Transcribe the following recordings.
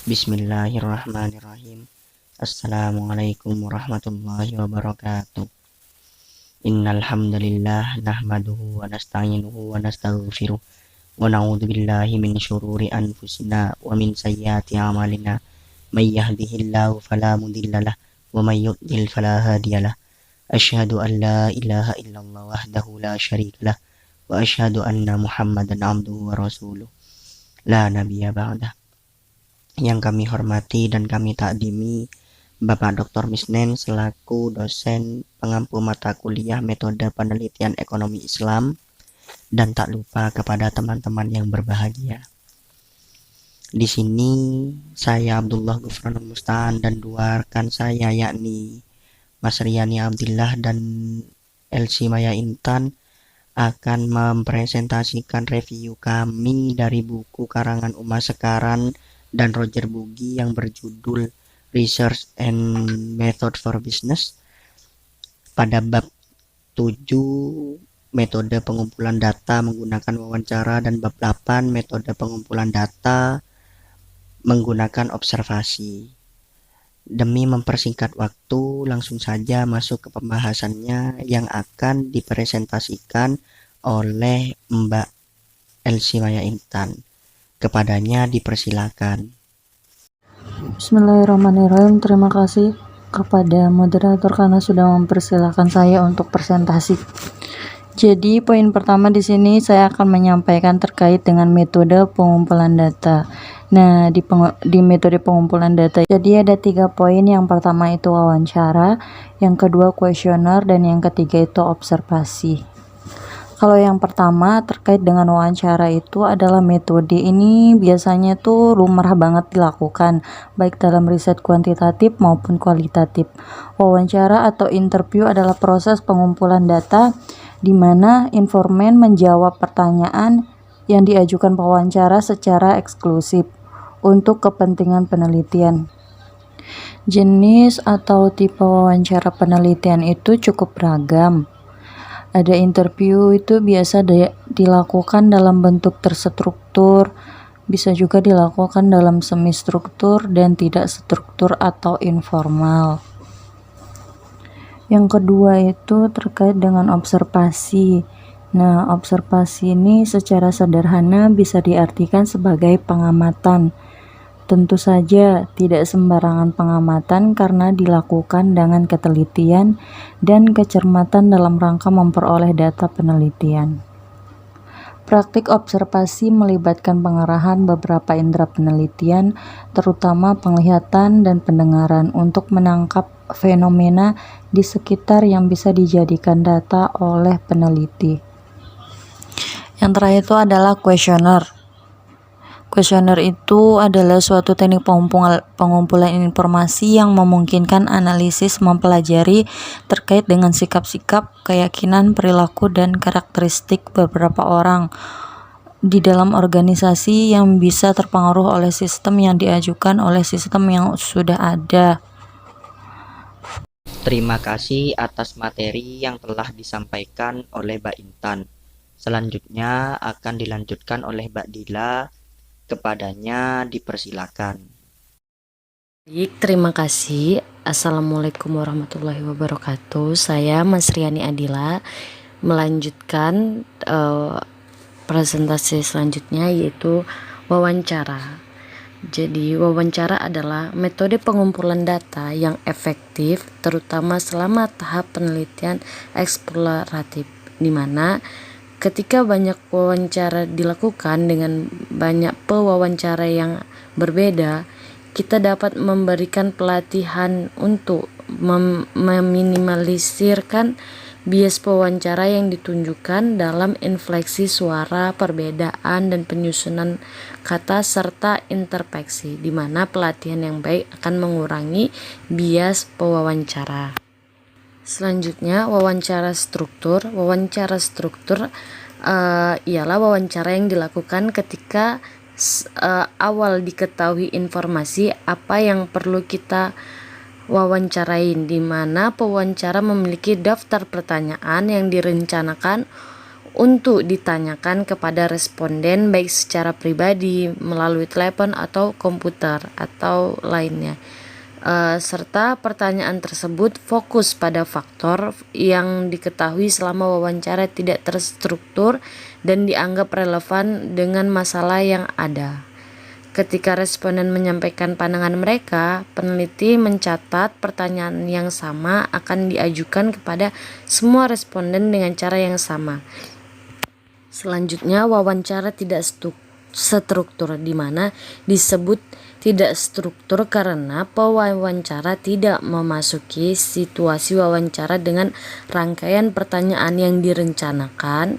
Bismillahirrahmanirrahim. Assalamualaikum warahmatullahi wabarakatuh. Innal hamdalillah nahmaduhu wa nasta'inuhu wa nastaghfiruh wa na'udzu billahi min syururi anfusina wa min sayyiati a'malina. May yahdihillahu fala mudhillalah wa may yudlil fala hadiyalah. Asyhadu an la ilaha illallah wahdahu la syarikalah wa asyhadu anna Muhammadan abduhu wa rasuluh. La nabiyya ba'dah. Yang kami hormati dan kami takdimi Bapak Dr. Misnen selaku dosen pengampu mata kuliah metode penelitian ekonomi Islam, dan tak lupa kepada teman-teman yang berbahagia. Di sini saya Abdullah Ghufranul Musta'an dan dua rekan saya yakni Mas Riyani Abdillah dan Elsie Maya Intan akan mempresentasikan review kami dari buku karangan Uma Sekaran dan Roger Bugi yang berjudul Research and Method for Business pada bab 7 metode pengumpulan data menggunakan wawancara dan bab 8 metode pengumpulan data menggunakan observasi. Demi mempersingkat waktu, langsung saja masuk ke pembahasannya yang akan dipresentasikan oleh Mbak Elsie Maya Intan. Kepadanya dipersilakan. Bismillahirrahmanirrahim. Terima kasih kepada moderator karena sudah mempersilahkan saya untuk presentasi. Jadi poin pertama di sini saya akan menyampaikan terkait dengan metode pengumpulan data. Nah, di metode pengumpulan data, jadi ada 3 poin. Yang pertama itu wawancara, yang kedua kuesioner, dan yang ketiga itu observasi. Kalau yang pertama terkait dengan wawancara itu adalah metode ini biasanya tuh lumrah banget dilakukan baik dalam riset kuantitatif maupun kualitatif. Wawancara atau interview adalah proses pengumpulan data di mana informan menjawab pertanyaan yang diajukan pewawancara secara eksklusif untuk kepentingan penelitian. Jenis atau tipe wawancara penelitian itu cukup beragam. Ada interview itu biasa dilakukan dalam bentuk terstruktur, bisa juga dilakukan dalam semi struktur dan tidak struktur atau informal. Yang kedua itu terkait dengan observasi. Nah, observasi ini secara sederhana bisa diartikan sebagai pengamatan. Tentu saja tidak sembarangan pengamatan karena dilakukan dengan ketelitian dan kecermatan dalam rangka memperoleh data penelitian. Praktik observasi melibatkan pengarahan beberapa indera penelitian, terutama penglihatan dan pendengaran, untuk menangkap fenomena di sekitar yang bisa dijadikan data oleh peneliti. Yang terakhir itu adalah kuesioner. Kuesioner itu adalah suatu teknik pengumpulan informasi yang memungkinkan analisis mempelajari terkait dengan sikap-sikap, keyakinan, perilaku, dan karakteristik beberapa orang di dalam organisasi yang bisa terpengaruh oleh sistem yang diajukan oleh sistem yang sudah ada. Terima kasih atas materi yang telah disampaikan oleh Mbak Intan. Selanjutnya akan dilanjutkan oleh Mbak Dila. Kepadanya dipersilakan. Baik, terima kasih. Assalamualaikum warahmatullahi wabarakatuh. Saya Mas Riyani Adila melanjutkan presentasi selanjutnya, yaitu wawancara. Jadi wawancara adalah metode pengumpulan data yang efektif terutama selama tahap penelitian eksploratif, di mana ketika banyak wawancara dilakukan dengan banyak pewawancara yang berbeda, kita dapat memberikan pelatihan untuk meminimalisirkan bias pewawancara yang ditunjukkan dalam infleksi suara, perbedaan, dan penyusunan kata serta interpeksi, di mana pelatihan yang baik akan mengurangi bias pewawancara. Selanjutnya, wawancara struktur. Wawancara struktur ialah wawancara yang dilakukan ketika awal diketahui informasi apa yang perlu kita wawancarain, di mana pewawancara memiliki daftar pertanyaan yang direncanakan untuk ditanyakan kepada responden baik secara pribadi, melalui telepon atau komputer atau lainnya. Serta pertanyaan tersebut fokus pada faktor yang diketahui selama wawancara tidak terstruktur dan dianggap relevan dengan masalah yang ada. Ketika responden menyampaikan pandangan mereka, peneliti mencatat pertanyaan yang sama akan diajukan kepada semua responden dengan cara yang sama. Selanjutnya, wawancara tidak struktur, di mana disebut tidak struktur karena pewawancara tidak memasuki situasi wawancara dengan rangkaian pertanyaan yang direncanakan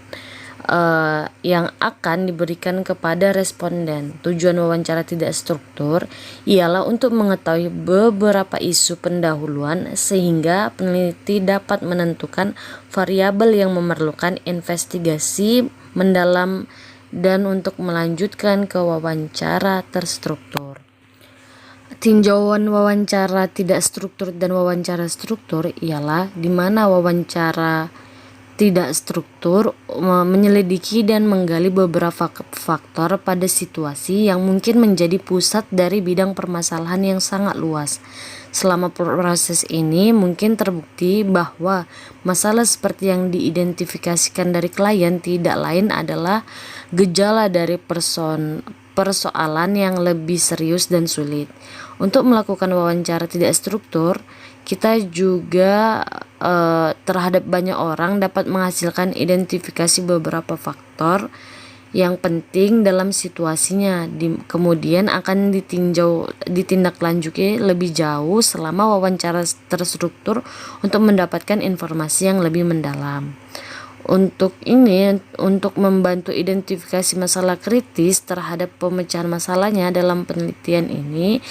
yang akan diberikan kepada responden. Tujuan wawancara tidak struktur ialah untuk mengetahui beberapa isu pendahuluan sehingga peneliti dapat menentukan variabel yang memerlukan investigasi mendalam dan untuk melanjutkan ke wawancara terstruktur. Tinjauan wawancara tidak struktur dan wawancara struktur ialah di mana wawancara tidak struktur menyelidiki dan menggali beberapa faktor pada situasi yang mungkin menjadi pusat dari bidang permasalahan yang sangat luas. Selama proses ini mungkin terbukti bahwa masalah seperti yang diidentifikasikan dari klien tidak lain adalah gejala dari persoalan yang lebih serius dan sulit. Untuk melakukan wawancara tidak struktur, kita juga terhadap banyak orang dapat menghasilkan identifikasi beberapa faktor yang penting dalam situasinya, kemudian akan ditindaklanjuti lebih jauh selama wawancara terstruktur untuk mendapatkan informasi yang lebih mendalam. Untuk membantu identifikasi masalah kritis terhadap pemecahan masalahnya dalam penelitian ini,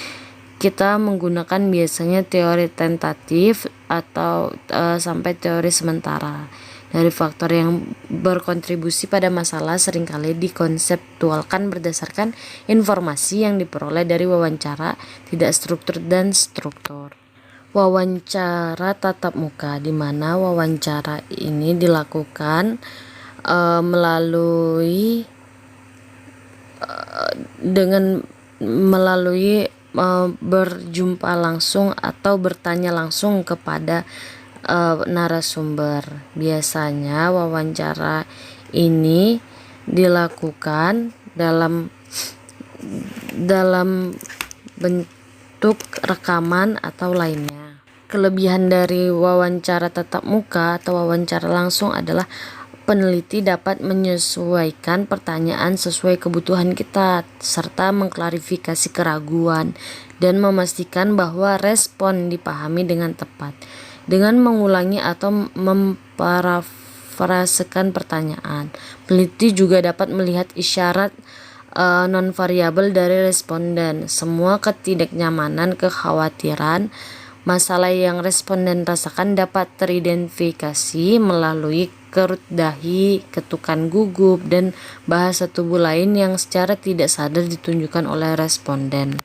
kita menggunakan biasanya teori tentatif atau sampai teori sementara dari faktor yang berkontribusi pada masalah seringkali dikonseptualkan berdasarkan informasi yang diperoleh dari wawancara tidak struktur dan struktur. Wawancara tatap muka, di mana wawancara ini dilakukan melalui berjumpa langsung atau bertanya langsung kepada narasumber. Biasanya wawancara ini dilakukan dalam bentuk rekaman atau lainnya. Kelebihan dari wawancara tatap muka atau wawancara langsung adalah peneliti dapat menyesuaikan pertanyaan sesuai kebutuhan kita serta mengklarifikasi keraguan dan memastikan bahwa respon dipahami dengan tepat. Dengan mengulangi atau memparafrasekan pertanyaan, peneliti juga dapat melihat isyarat non-variabel dari responden. Semua ketidaknyamanan, kekhawatiran, masalah yang responden rasakan dapat teridentifikasi melalui kerut dahi, ketukan gugup, dan bahasa tubuh lain yang secara tidak sadar ditunjukkan oleh responden.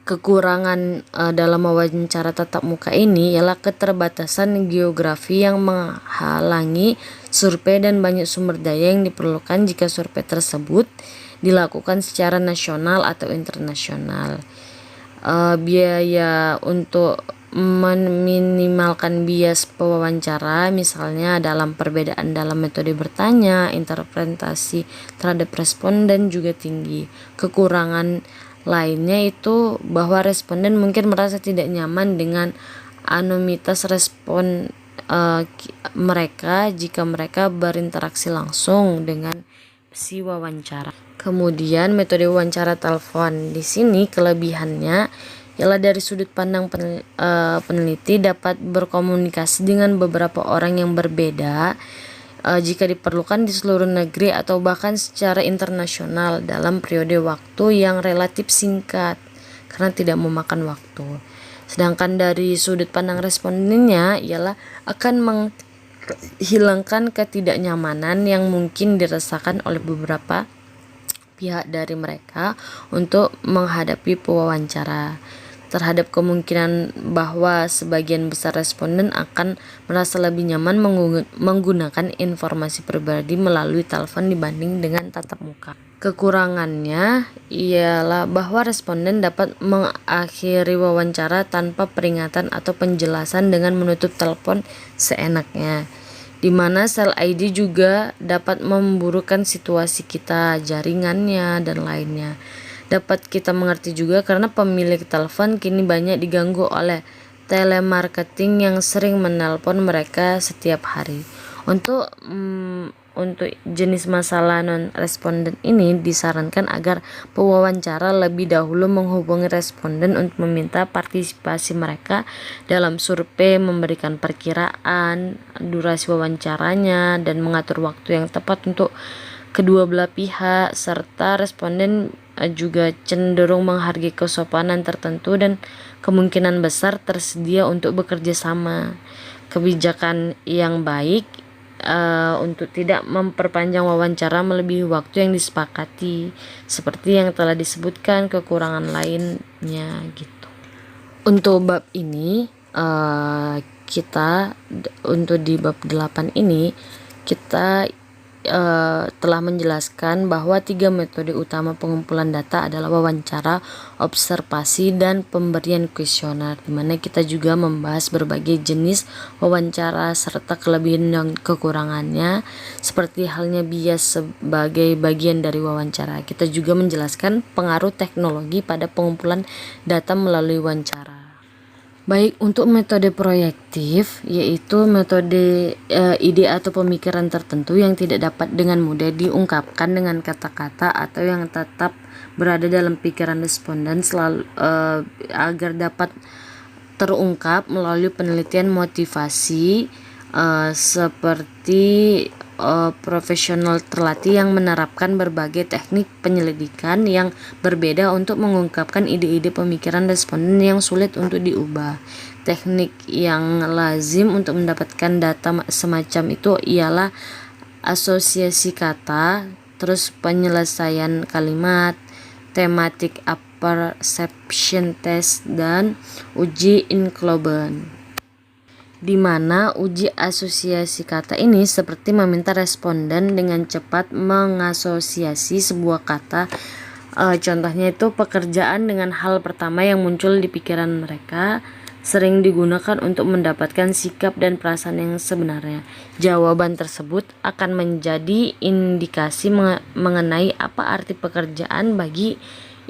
Kekurangan dalam wawancara tatap muka ini ialah keterbatasan geografi yang menghalangi survei dan banyak sumber daya yang diperlukan jika survei tersebut dilakukan secara nasional atau internasional. Biaya untuk meminimalkan bias pewawancara, misalnya dalam perbedaan dalam metode bertanya, interpretasi terhadap responden juga tinggi. Kekurangan lainnya itu bahwa responden mungkin merasa tidak nyaman dengan anonimitas respon mereka jika mereka berinteraksi langsung dengan si wawancara. Kemudian metode wawancara telepon, di sini kelebihannya ialah dari sudut pandang peneliti dapat berkomunikasi dengan beberapa orang yang berbeda jika diperlukan di seluruh negeri atau bahkan secara internasional dalam periode waktu yang relatif singkat karena tidak memakan waktu. Sedangkan dari sudut pandang respondennya ialah akan menghilangkan ketidaknyamanan yang mungkin dirasakan oleh beberapa pihak dari mereka untuk menghadapi pewawancara. terhadap kemungkinan bahwa sebagian besar responden akan merasa lebih nyaman menggunakan informasi pribadi melalui telepon dibanding dengan tatap muka. Kekurangannya ialah bahwa responden dapat mengakhiri wawancara tanpa peringatan atau penjelasan dengan menutup telepon seenaknya, di mana sel ID juga dapat memburukkan situasi kita, jaringannya, dan lainnya. Dapat kita mengerti juga karena pemilik telepon kini banyak diganggu oleh telemarketing yang sering menelpon mereka setiap hari. Untuk jenis masalah non-responden ini disarankan agar pewawancara lebih dahulu menghubungi responden untuk meminta partisipasi mereka dalam survei, memberikan perkiraan durasi wawancaranya, dan mengatur waktu yang tepat untuk kedua belah pihak, serta responden juga cenderung menghargai kesopanan tertentu dan kemungkinan besar tersedia untuk bekerja sama. Kebijakan yang baik untuk tidak memperpanjang wawancara melebihi waktu yang disepakati, seperti yang telah disebutkan kekurangan lainnya gitu. Untuk bab ini untuk di bab 8 ini kita telah menjelaskan bahwa 3 metode utama pengumpulan data adalah wawancara, observasi, dan pemberian kuesioner, di mana kita juga membahas berbagai jenis wawancara serta kelebihan dan kekurangannya, seperti halnya bias sebagai bagian dari wawancara. Kita juga menjelaskan pengaruh teknologi pada pengumpulan data melalui wawancara. Baik, untuk metode proyektif, yaitu metode ide atau pemikiran tertentu yang tidak dapat dengan mudah diungkapkan dengan kata-kata atau yang tetap berada dalam pikiran responden agar dapat terungkap melalui penelitian motivasi seperti profesional terlatih yang menerapkan berbagai teknik penyelidikan yang berbeda untuk mengungkapkan ide-ide pemikiran responden yang sulit untuk diubah. Teknik yang lazim untuk mendapatkan data semacam itu ialah asosiasi kata, terus penyelesaian kalimat, thematic apperception test, dan uji Inkloben, di mana uji asosiasi kata ini seperti meminta responden dengan cepat mengasosiasi sebuah kata. Contohnya itu pekerjaan dengan hal pertama yang muncul di pikiran mereka, sering digunakan untuk mendapatkan sikap dan perasaan yang sebenarnya. Jawaban tersebut akan menjadi indikasi mengenai apa arti pekerjaan bagi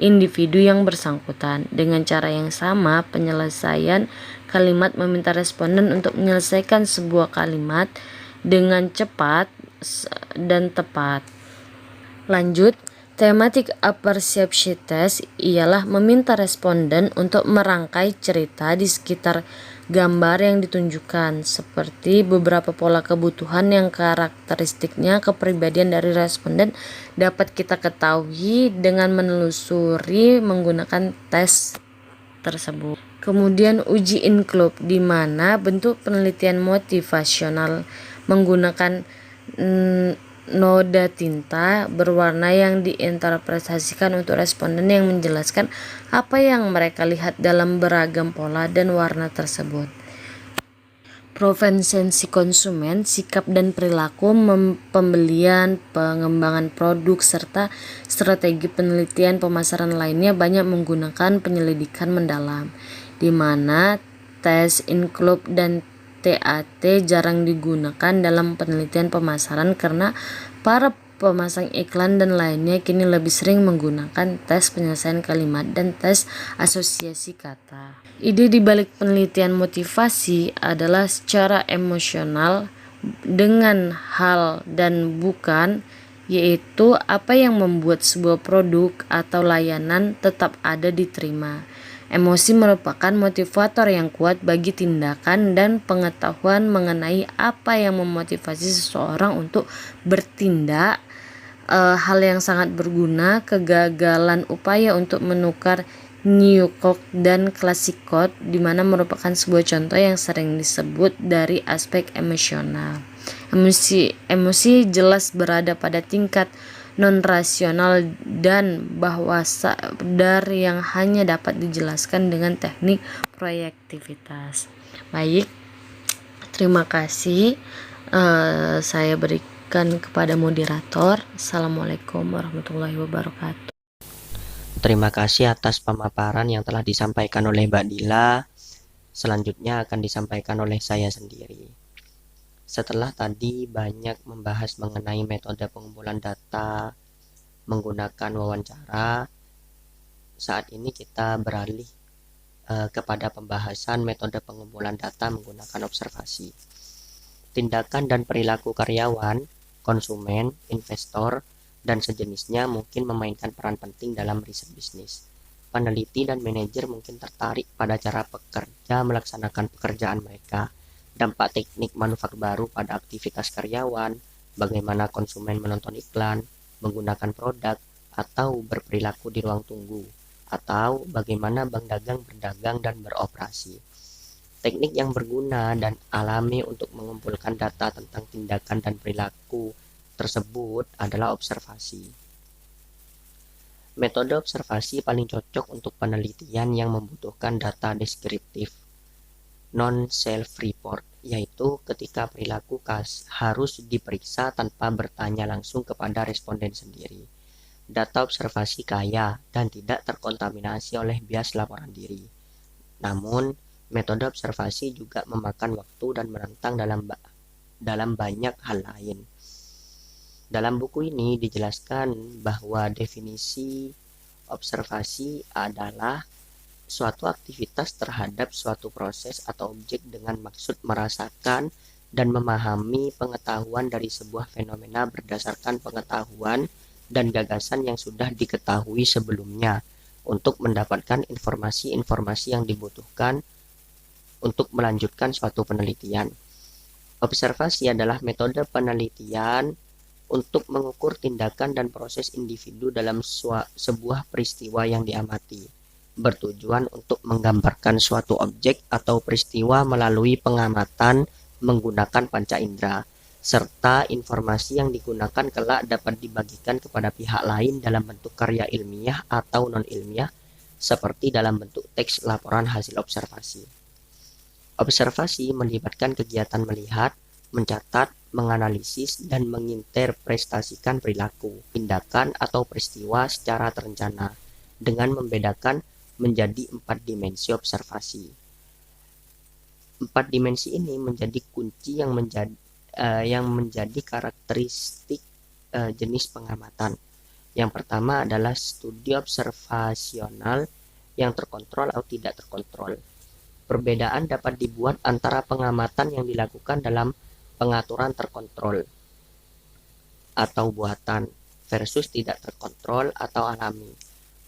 individu yang bersangkutan. Dengan cara yang sama, penyelesaian kalimat meminta responden untuk menyelesaikan sebuah kalimat dengan cepat dan tepat. Lanjut, thematic apperception test ialah meminta responden untuk merangkai cerita di sekitar gambar yang ditunjukkan, seperti beberapa pola kebutuhan yang karakteristiknya kepribadian dari responden dapat kita ketahui dengan menelusuri menggunakan tes tersebut. Kemudian uji Inklob, di mana bentuk penelitian motivasional menggunakan noda tinta berwarna yang diinterpretasikan untuk responden yang menjelaskan apa yang mereka lihat dalam beragam pola dan warna tersebut. Provensensi konsumen, sikap dan perilaku pembelian, pengembangan produk, serta strategi penelitian pemasaran lainnya banyak menggunakan penyelidikan mendalam, di mana tes Inklob dan TAT jarang digunakan dalam penelitian pemasaran karena para pemasang iklan dan lainnya kini lebih sering menggunakan tes penyelesaian kalimat dan tes asosiasi kata. Ide di balik penelitian motivasi adalah secara emosional dengan hal dan bukan, yaitu apa yang membuat sebuah produk atau layanan tetap ada diterima. Emosi merupakan motivator yang kuat bagi tindakan, dan pengetahuan mengenai apa yang memotivasi seseorang untuk bertindak hal yang sangat berguna. Kegagalan upaya untuk menukar Newcock dan Classic Code, di mana merupakan sebuah contoh yang sering disebut dari aspek emosional. Emosi jelas berada pada tingkat non-rasional dan bahwa sadar yang hanya dapat dijelaskan dengan teknik proyektivitas. Baik, terima kasih. Saya berikan kepada moderator. Assalamualaikum warahmatullahi wabarakatuh. Terima kasih atas pemaparan yang telah disampaikan oleh Mbak Dila. Selanjutnya akan disampaikan oleh saya sendiri. Setelah tadi banyak membahas mengenai metode pengumpulan data menggunakan wawancara, saat ini kita beralih kepada pembahasan metode pengumpulan data menggunakan observasi. Tindakan dan perilaku karyawan, konsumen, investor, dan sejenisnya mungkin memainkan peran penting dalam riset bisnis. Peneliti dan manajer mungkin tertarik pada cara pekerja melaksanakan pekerjaan mereka, dampak teknik manufaktur baru pada aktivitas karyawan, bagaimana konsumen menonton iklan, menggunakan produk, atau berperilaku di ruang tunggu, atau bagaimana bank dagang berdagang dan beroperasi. Teknik yang berguna dan alami untuk mengumpulkan data tentang tindakan dan perilaku tersebut adalah observasi. Metode observasi paling cocok untuk penelitian yang membutuhkan data deskriptif, non-self-report, yaitu ketika perilaku harus diperiksa tanpa bertanya langsung kepada responden sendiri. Data observasi kaya dan tidak terkontaminasi oleh bias laporan diri. Namun, metode observasi juga memakan waktu dan menentang dalam banyak hal lain. Dalam buku ini dijelaskan bahwa definisi observasi adalah suatu aktivitas terhadap suatu proses atau objek dengan maksud merasakan dan memahami pengetahuan dari sebuah fenomena berdasarkan pengetahuan dan gagasan yang sudah diketahui sebelumnya untuk mendapatkan informasi-informasi yang dibutuhkan untuk melanjutkan suatu penelitian. Observasi adalah metode penelitian untuk mengukur tindakan dan proses individu dalam sebuah peristiwa yang diamati, bertujuan untuk menggambarkan suatu objek atau peristiwa melalui pengamatan menggunakan panca indera, serta informasi yang digunakan kelak dapat dibagikan kepada pihak lain dalam bentuk karya ilmiah atau non-ilmiah, seperti dalam bentuk teks laporan hasil observasi. Observasi melibatkan kegiatan melihat, mencatat, menganalisis, dan menginterpretasikan perilaku, tindakan, atau peristiwa secara terencana, dengan membedakan menjadi 4 dimensi observasi. 4 dimensi ini menjadi kunci yang menjadi karakteristik jenis pengamatan. Yang pertama adalah studi observasional yang terkontrol atau tidak terkontrol. Perbedaan dapat dibuat antara pengamatan yang dilakukan dalam pengaturan terkontrol atau buatan versus tidak terkontrol atau alami.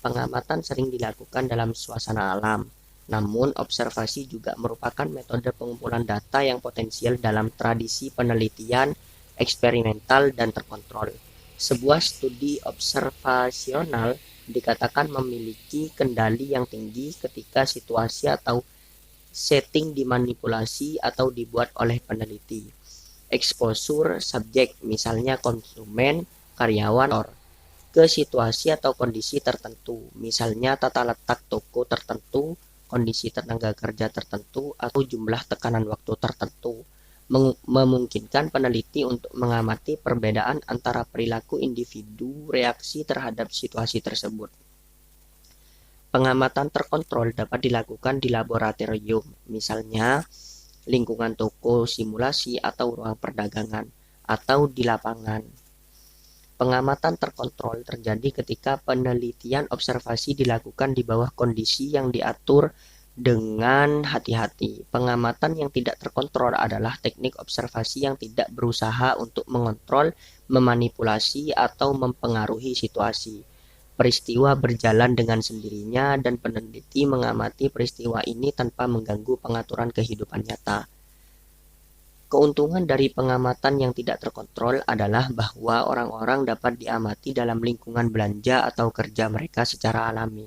Pengamatan sering dilakukan dalam suasana alam, namun observasi juga merupakan metode pengumpulan data yang potensial dalam tradisi penelitian eksperimental dan terkontrol. Sebuah studi observasional dikatakan memiliki kendali yang tinggi ketika situasi atau setting dimanipulasi atau dibuat oleh peneliti. Exposure subjek, misalnya konsumen, karyawan, ke situasi atau kondisi tertentu, misalnya tata letak toko tertentu, kondisi tenaga kerja tertentu, atau jumlah tekanan waktu tertentu, memungkinkan peneliti untuk mengamati perbedaan antara perilaku individu reaksi terhadap situasi tersebut. Pengamatan terkontrol dapat dilakukan di laboratorium, misalnya lingkungan toko simulasi atau ruang perdagangan, atau di lapangan. Pengamatan terkontrol terjadi ketika penelitian observasi dilakukan di bawah kondisi yang diatur dengan hati-hati. Pengamatan yang tidak terkontrol adalah teknik observasi yang tidak berusaha untuk mengontrol, memanipulasi, atau mempengaruhi situasi. Peristiwa berjalan dengan sendirinya dan peneliti mengamati peristiwa ini tanpa mengganggu pengaturan kehidupan nyata. Keuntungan dari pengamatan yang tidak terkontrol adalah bahwa orang-orang dapat diamati dalam lingkungan belanja atau kerja mereka secara alami.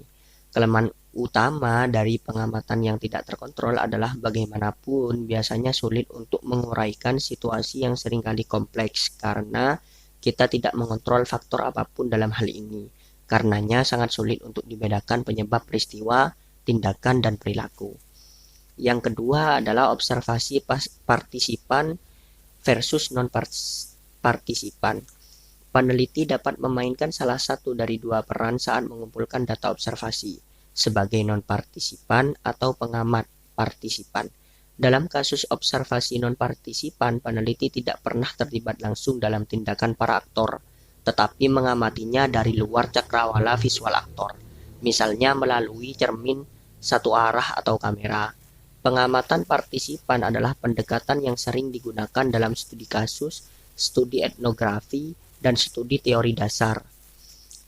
Kelemahan utama dari pengamatan yang tidak terkontrol adalah bagaimanapun biasanya sulit untuk menguraikan situasi yang seringkali kompleks karena Kita tidak mengontrol faktor apapun dalam hal ini. Karenanya sangat sulit untuk dibedakan penyebab peristiwa, tindakan, dan perilaku. Yang kedua adalah observasi partisipan versus non-partisipan. Peneliti dapat memainkan salah satu dari dua peran saat mengumpulkan data observasi, sebagai non-partisipan atau pengamat partisipan. Dalam kasus observasi non-partisipan, peneliti tidak pernah terlibat langsung dalam tindakan para aktor, tetapi mengamatinya dari luar cakrawala visual aktor, misalnya melalui cermin satu arah atau kamera. Pengamatan partisipan adalah pendekatan yang sering digunakan dalam studi kasus, studi etnografi, dan studi teori dasar.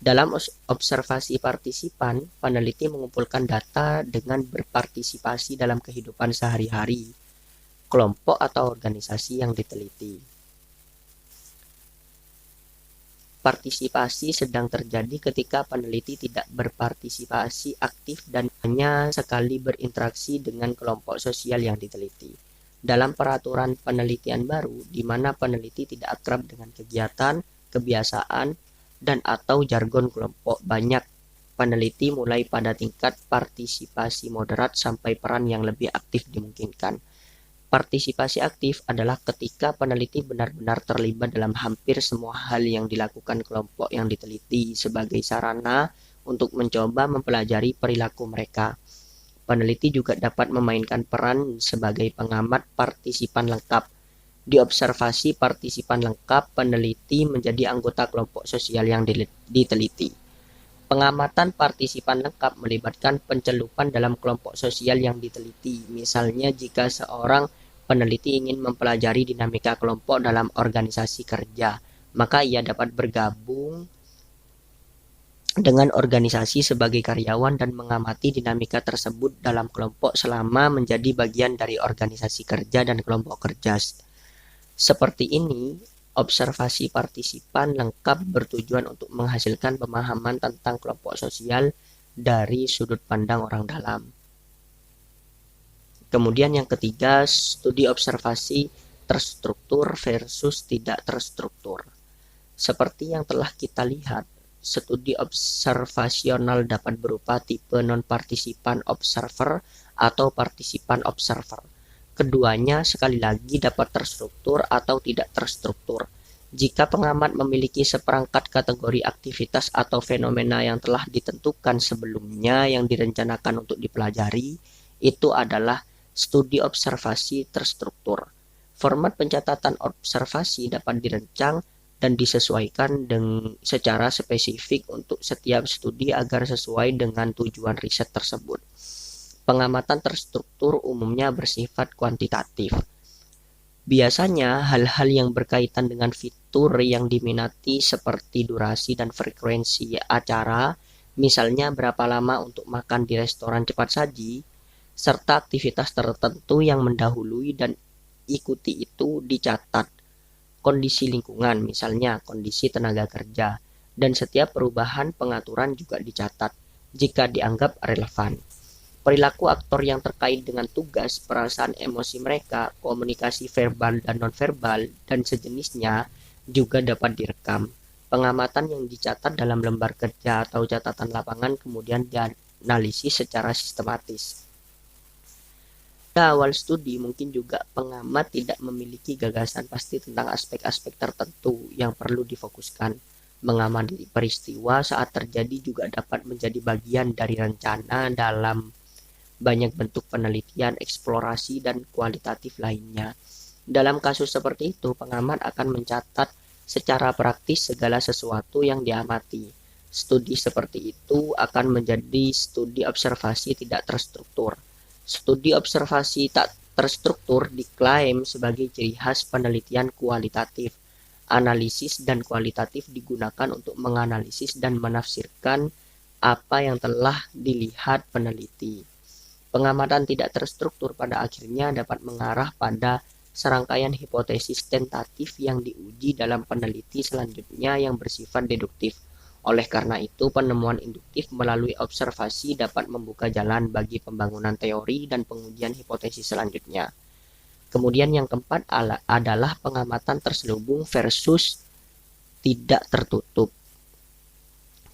Dalam observasi partisipan, peneliti mengumpulkan data dengan berpartisipasi dalam kehidupan sehari-hari kelompok atau organisasi yang diteliti. Partisipasi sedang terjadi ketika peneliti tidak berpartisipasi aktif dan hanya sekali berinteraksi dengan kelompok sosial yang diteliti. Dalam peraturan penelitian baru, di mana peneliti tidak akrab dengan kegiatan, kebiasaan, dan atau jargon kelompok, banyak peneliti mulai pada tingkat partisipasi moderat sampai peran yang lebih aktif dimungkinkan. Partisipasi aktif adalah ketika peneliti benar-benar terlibat dalam hampir semua hal yang dilakukan kelompok yang diteliti sebagai sarana untuk mencoba mempelajari perilaku mereka. Peneliti juga dapat memainkan peran sebagai pengamat partisipan lengkap. Di observasi partisipan lengkap, peneliti menjadi anggota kelompok sosial yang diteliti. Pengamatan partisipan lengkap melibatkan pencelupan dalam kelompok sosial yang diteliti. Misalnya jika seorang peneliti ingin mempelajari dinamika kelompok dalam organisasi kerja, maka ia dapat bergabung dengan organisasi sebagai karyawan dan mengamati dinamika tersebut dalam kelompok selama menjadi bagian dari organisasi kerja dan kelompok kerja. Seperti ini, observasi partisipan lengkap bertujuan untuk menghasilkan pemahaman tentang kelompok sosial dari sudut pandang orang dalam. Kemudian yang ketiga, studi observasi terstruktur versus tidak terstruktur. Seperti yang telah kita lihat, studi observasional dapat berupa tipe non-partisipan observer atau partisipan observer. Keduanya sekali lagi dapat terstruktur atau tidak terstruktur. Jika pengamat memiliki seperangkat kategori aktivitas atau fenomena yang telah ditentukan sebelumnya yang direncanakan untuk dipelajari, itu adalah studi observasi terstruktur. Format pencatatan observasi dapat dirancang dan disesuaikan secara spesifik untuk setiap studi agar sesuai dengan tujuan riset tersebut. Pengamatan terstruktur umumnya bersifat kuantitatif. Biasanya hal-hal yang berkaitan dengan fitur yang diminati seperti durasi dan frekuensi acara, misalnya berapa lama untuk makan di restoran cepat saji, serta aktivitas tertentu yang mendahului dan ikuti itu dicatat. Kondisi lingkungan, misalnya kondisi tenaga kerja, dan setiap perubahan pengaturan juga dicatat jika dianggap relevan. Perilaku aktor yang terkait dengan tugas, perasaan, emosi mereka, komunikasi verbal dan nonverbal, dan sejenisnya juga dapat direkam. Pengamatan yang dicatat dalam lembar kerja atau catatan lapangan kemudian dianalisis secara sistematis. Pada awal studi mungkin juga pengamat tidak memiliki gagasan pasti tentang aspek-aspek tertentu yang perlu difokuskan. Mengamati peristiwa saat terjadi juga dapat menjadi bagian dari rencana dalam banyak bentuk penelitian, eksplorasi, dan kualitatif lainnya. Dalam kasus seperti itu, pengamat akan mencatat secara praktis segala sesuatu yang diamati. Studi seperti itu akan menjadi studi observasi tidak terstruktur. Studi observasi tak terstruktur diklaim sebagai ciri khas penelitian kualitatif. Analisis dan kualitatif digunakan untuk menganalisis dan menafsirkan apa yang telah dilihat peneliti. Pengamatan tidak terstruktur pada akhirnya dapat mengarah pada serangkaian hipotesis tentatif yang diuji dalam peneliti selanjutnya yang bersifat deduktif. Oleh karena itu, penemuan induktif melalui observasi dapat membuka jalan bagi pembangunan teori dan pengujian hipotesis selanjutnya. Kemudian yang keempat adalah pengamatan terselubung versus tidak tertutup.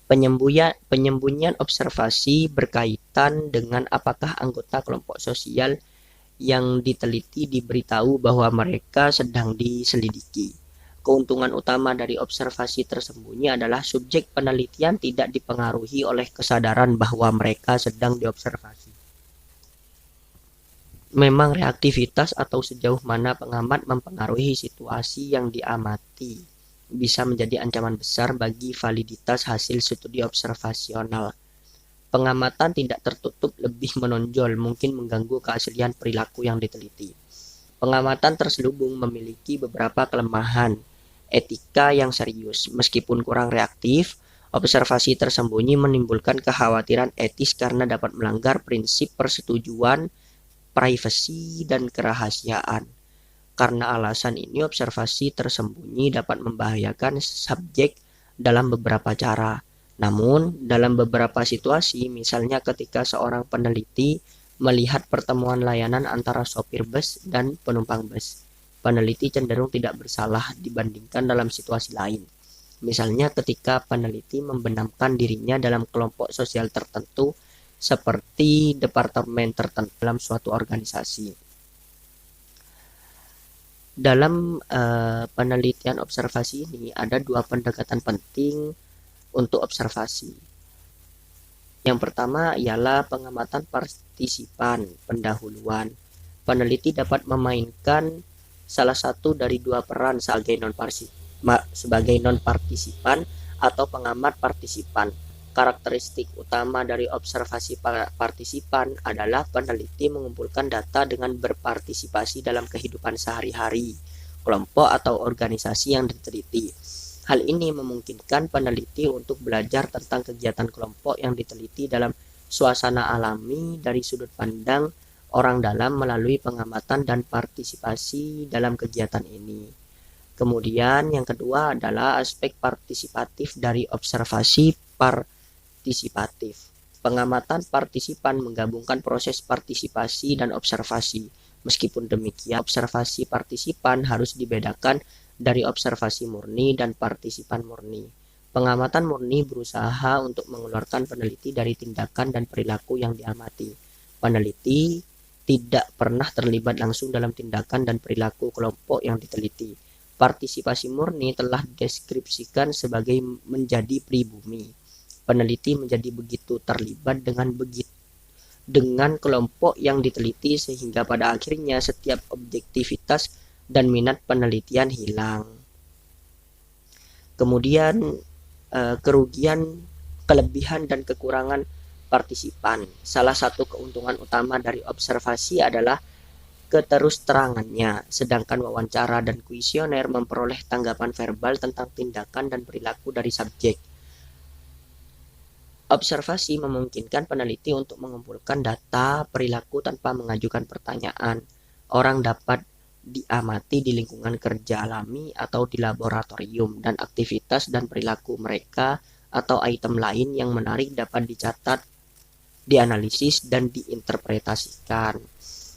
Penyembunyian observasi berkaitan dengan apakah anggota kelompok sosial yang diteliti diberitahu bahwa mereka sedang diselidiki. Keuntungan utama dari observasi tersembunyi adalah subjek penelitian tidak dipengaruhi oleh kesadaran bahwa mereka sedang diobservasi. Memang reaktivitas atau sejauh mana pengamat mempengaruhi situasi yang diamati bisa menjadi ancaman besar bagi validitas hasil studi observasional. Pengamatan tidak tertutup lebih menonjol mungkin mengganggu keaslian perilaku yang diteliti. Pengamatan terselubung memiliki beberapa kelemahan etika yang serius. Meskipun kurang reaktif, observasi tersembunyi menimbulkan kekhawatiran etis karena dapat melanggar prinsip persetujuan, privasi, dan kerahasiaan. Karena alasan ini, observasi tersembunyi dapat membahayakan subjek dalam beberapa cara. Namun, dalam beberapa situasi, misalnya ketika seorang peneliti melihat pertemuan layanan antara sopir bus dan penumpang bus, peneliti cenderung tidak bersalah dibandingkan dalam situasi lain. Misalnya ketika peneliti membenamkan dirinya dalam kelompok sosial tertentu seperti departemen tertentu dalam suatu organisasi. Dalam penelitian observasi ini ada dua pendekatan penting untuk observasi. Yang pertama ialah pengamatan partisipan pendahuluan. Peneliti dapat memainkan salah satu dari dua peran sebagai non-partisipan atau pengamat partisipan. Karakteristik utama dari observasi partisipan adalah peneliti mengumpulkan data dengan berpartisipasi dalam kehidupan sehari-hari kelompok atau organisasi yang diteliti. Hal ini memungkinkan peneliti untuk belajar tentang kegiatan kelompok yang diteliti dalam suasana alami dari sudut pandang orang dalam melalui pengamatan dan partisipasi dalam kegiatan ini. Kemudian yang kedua adalah aspek partisipatif dari observasi partisipatif. Pengamatan partisipan menggabungkan proses partisipasi dan observasi. Meskipun demikian, observasi partisipan harus dibedakan dari observasi murni dan partisipan murni. Pengamatan murni berusaha untuk mengeluarkan peneliti dari tindakan dan perilaku yang diamati. Peneliti tidak pernah terlibat langsung dalam tindakan dan perilaku kelompok yang diteliti. Partisipasi murni telah dideskripsikan sebagai menjadi pribumi. Peneliti menjadi begitu terlibat dengan kelompok yang diteliti sehingga pada akhirnya setiap objektivitas dan minat penelitian hilang. Kemudian kelebihan dan kekurangan partisipan. Salah satu keuntungan utama dari observasi adalah keterus-terangannya, sedangkan wawancara dan kuesioner memperoleh tanggapan verbal tentang tindakan dan perilaku dari subjek. Observasi memungkinkan peneliti untuk mengumpulkan data perilaku tanpa mengajukan pertanyaan. Orang dapat diamati di lingkungan kerja alami atau di laboratorium, dan aktivitas dan perilaku mereka atau item lain yang menarik dapat dicatat, dianalisis, dan diinterpretasikan.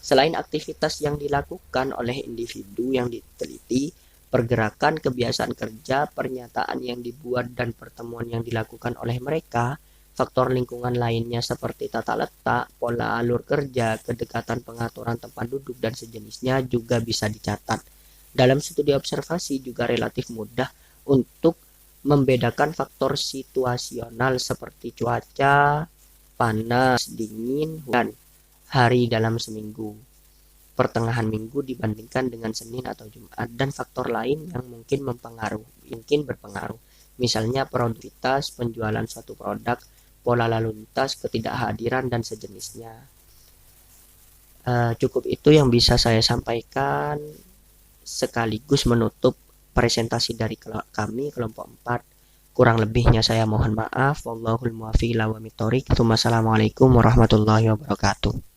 Selain aktivitas yang dilakukan oleh individu yang diteliti, pergerakan, kebiasaan kerja, pernyataan yang dibuat, dan pertemuan yang dilakukan oleh mereka, faktor lingkungan lainnya seperti tata letak, pola alur kerja, kedekatan pengaturan tempat duduk, dan sejenisnya juga bisa dicatat. Dalam studi observasi juga relatif mudah untuk membedakan faktor situasional seperti cuaca, panas, dingin, dan hari dalam seminggu, pertengahan minggu dibandingkan dengan Senin atau Jumat, dan faktor lain yang mungkin berpengaruh. Misalnya produktivitas, penjualan suatu produk, pola lalu lintas, ketidakhadiran, dan sejenisnya. Cukup itu yang bisa saya sampaikan sekaligus menutup presentasi dari kami kelompok 4. Kurang lebihnya saya mohon maaf. Wallahul muwaffiq ila aqwamit thoriq. Wassalamualaikum warahmatullahi wabarakatuh.